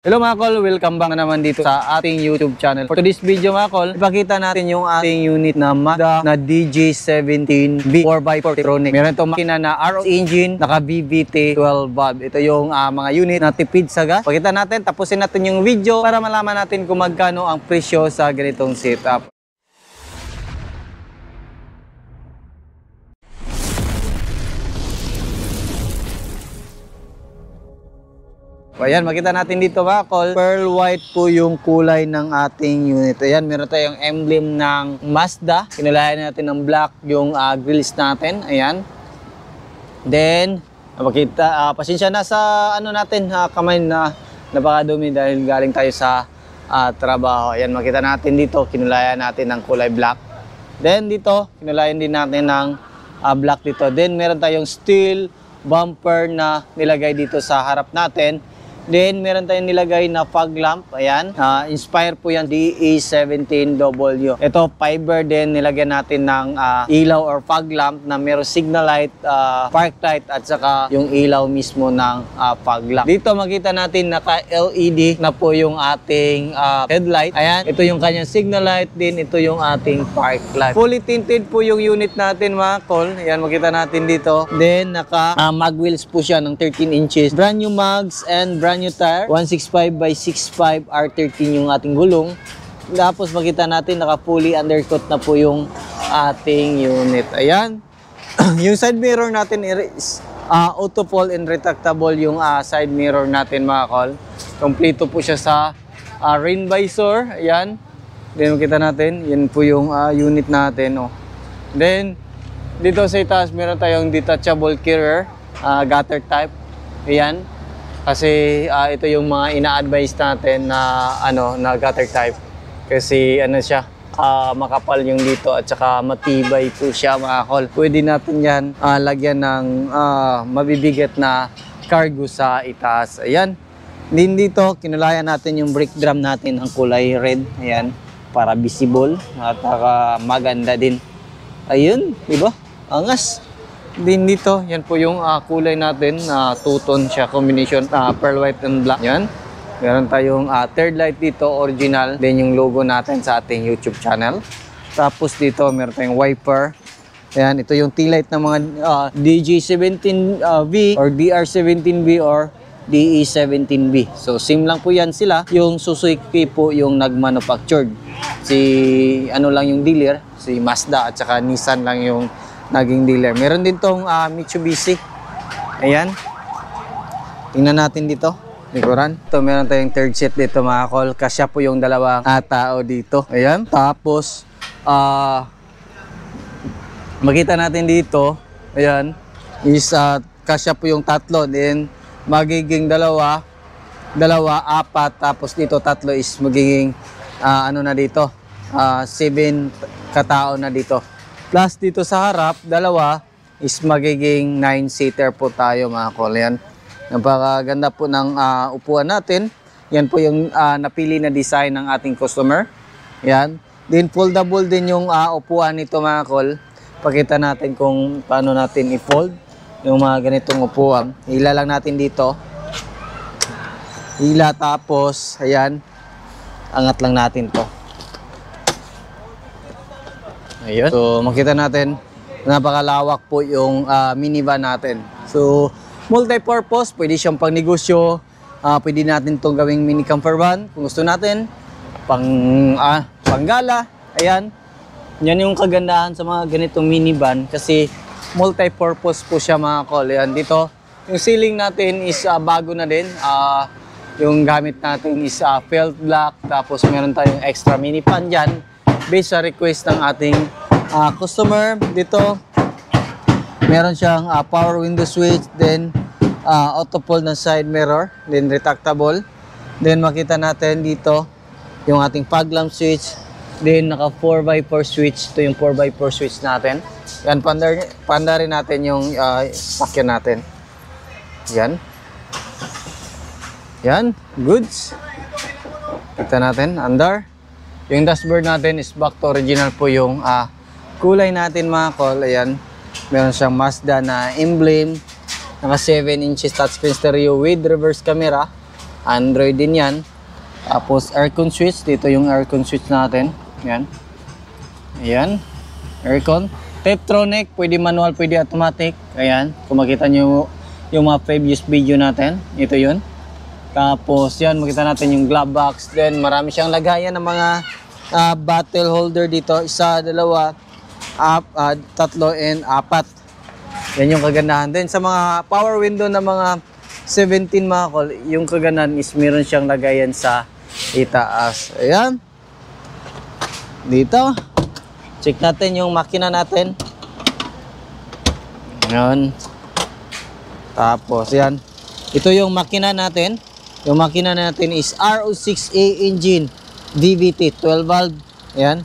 Hello mga kol, welcome back na naman dito sa ating YouTube channel. For today's video mga kol, ipakita natin yung ating unit na Mazda na DJ17B 4x4 Tronic. Meron itong makina na RO engine, naka VVT 12 valve. Ito yung mga unit na tipid sa gas. Pakita natin, tapusin natin yung video para malaman natin kung magkano ang presyo sa ganitong setup. Ayan, makita natin dito mga kol, pearl white po yung kulay ng ating unit. Ayan, meron tayong emblem ng Mazda. Kinulayan natin ng black yung grills natin. Ayan. Then, makita, pasensya na sa ano natin, kamay na napakadumi dahil galing tayo sa trabaho. Ayan, makita natin dito, kinulayan natin ng kulay black. Then dito, kinulayan din natin ng black dito. Then, meron tayong steel bumper na nilagay dito sa harap natin. Then, meron tayong nilagay na fog lamp. Ayan. Inspire po yan, DE17W. Ito, fiber din. Nilagyan natin ng ilaw or fog lamp na meron signal light, park light, at saka yung ilaw mismo ng fog lamp. Dito, makita natin naka-LED na po yung ating headlight. Ayan. Ito yung kanyang signal light din. Ito yung ating park light. Fully tinted po yung unit natin, mga kol. Ayan, makita natin dito. Then, mag wheels po siya ng 13 inches. Brand new mags and brand new tire, 165 by 65 R13 yung ating gulong. Tapos makita natin naka fully undercoat na po yung ating unit. Ayan. Yung side mirror natin is auto fall and retractable yung side mirror natin mga kol. Kompleto po siya sa rain visor. Ayan. Then makita natin, yan po yung unit natin. Oh. Then dito sa itaas meron tayong detachable carrier, gutter type. Ayan. Kasi ito yung mga ina-advise natin na na gutter type. Kasi siya, makapal yung dito at saka matibay po siya mga kol. Pwede natin yan lagyan ng mabibigat na cargo sa itaas. Ayan. Din dito, kinulayan natin yung brake drum natin ang kulay red. Ayan. Para visible at maganda din. Ayun, diba? Angas. Din dito, yan po yung kulay natin, two-tone siya, combination, pearl white and black. Yan. Meron tayong third light dito, original. Then yung logo natin sa ating YouTube channel. Tapos dito, meron tayong wiper. Yan, ito yung tail light ng mga DJ17V or DR17V or DE17B. So, same lang po yan sila. Yung Suzuki po yung nag-manufactured. Lang yung dealer, si Mazda at saka Nissan lang yung naging dealer. Meron din tong Mitsubishi. Ayan. Tingnan natin dito. Likuran. Ito, meron tayong third seat dito mga kol. Kasya po yung dalawang tao dito. Ayan. Tapos, makita natin dito. Ayan. Is, kasya po yung tatlo. Then, magiging dalawa, apat. Tapos dito, tatlo is magiging, na dito. 7 katao na dito. Plus dito sa harap, dalawa is magiging 9-seater po tayo mga kol. Yan. Napakaganda po ng upuan natin. Yan po yung napili na design ng ating customer. Yan. Then foldable din yung upuan nito mga kol. Pakita natin kung paano natin i-fold yung mga ganitong upuan. Hila lang natin dito. Hila tapos, ayan. Angat lang natin to. Ayun. So, makita natin, napakalawak po yung minivan natin. So, multi-purpose, pwede siyang pang negosyo, pwede natin itong gawing mini camper van, kung gusto natin, panggala, ayan. Yan yung kagandahan sa mga ganitong minivan kasi multi-purpose po siya mga kol. Ayan, dito, yung ceiling natin is bago na din. Yung gamit natin is felt black, tapos meron tayong extra mini fan dyan. Based sa request ng ating customer. Dito, meron siyang power window switch, then auto pull ng side mirror, then retractable. Then makita natin dito yung ating fog lamp switch, then naka 4x4 switch. Ito yung 4x4 switch natin. Yan, panda rin natin yung sakyan natin. Yan. Yan, goods. Kita natin, under. Yung dashboard natin is back to original po yung kulay natin mga kol. Ayan. Meron siyang Mazda na emblem. Naka 7 inches touchscreen stereo with reverse camera. Android din yan. Tapos aircon switch, dito yung aircon switch natin. Yan. Ayan. Aircon. Taptronic, pwede manual, pwede automatic. Ayan. Kung makita nyo yung mga previous video natin, ito yun. Tapos yan, makita natin yung glove box. Then marami siyang lagayan ng mga bottle holder dito. Isa, dalawa, tatlo, and apat. Yan yung kagandahan. Then sa mga power window na mga 17 mga kol, yung kagandahan is meron siyang lagayan sa itaas. Ayan. Dito. Check natin yung makina natin. Ayan. Tapos yan. Ito yung makina natin. Yung makina natin is RO6A engine, DVT, 12 valve. Ayan.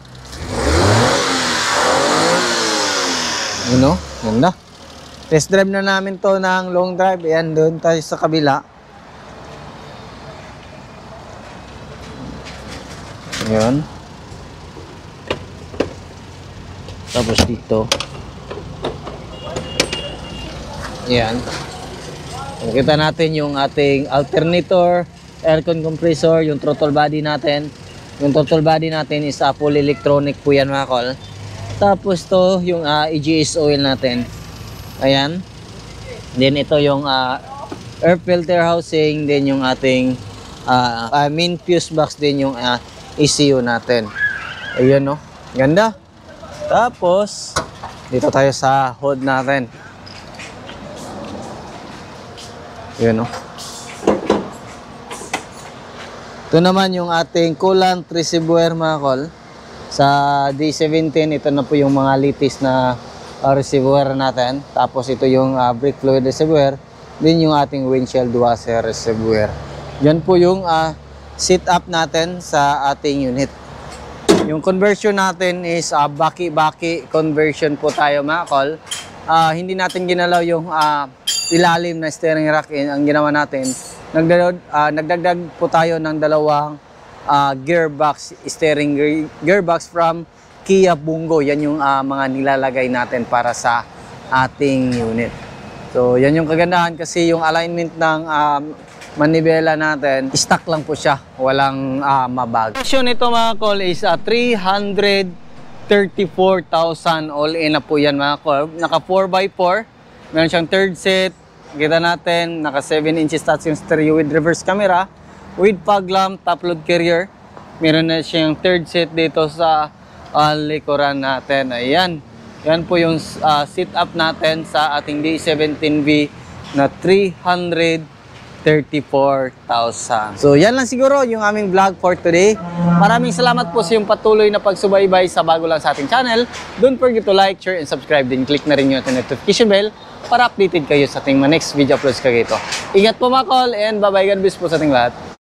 Yun o, ganda. Test drive na namin to ng long drive. Ayan, doon tayo sa kabila. Ayan. Tapos dito. Ayan. Makita natin yung ating alternator, aircon compressor, yung throttle body natin. Yung throttle body natin is full electronic po yan mga kol. Tapos to yung EGS oil natin. Ayan. Then ito yung air filter housing. Then yung ating main fuse box. Then yung ECU natin. Ayun no. Ganda. Tapos dito tayo sa hood natin. Yun o. Ito naman yung ating coolant reservoir mga kol. Sa D17, ito na po yung mga latest na reservoir natin. Tapos ito yung brake fluid reservoir. Din yung ating windshield washer reservoir. Yan po yung setup natin sa ating unit. Yung conversion natin is baki-baki conversion po tayo mga kol. Hindi natin ginalaw yung ilalim na steering rack. Ang ginawa natin, nagdagdag po tayo ng dalawang gearbox, steering gearbox from Kia Bungo. Yan yung mga nilalagay natin para sa ating unit. So yan yung kagandahan kasi yung alignment ng manibela natin, stock lang po siya, walang mabag. Presyo nito mga kol is 334,000 all in na po yan mga kol. Naka 4x4. Meron siyang third set. Kita natin, naka 7 inches touch yung stereo with reverse camera. With fog lamp, top load carrier. Meron na siyang third set dito sa likuran natin. Ayan. Yan po yung setup natin sa ating D17V na 334,000. So yan lang siguro yung aming vlog for today. Maraming salamat po sa yung patuloy na pagsubaybay sa bago lang sa ating channel. Don't forget to like, share, and subscribe. Then click na rin yung notification bell para updated kayo sa ating next video uploads kagito. Ingat po mga kol and bye-bye. God bless po sa ating lahat.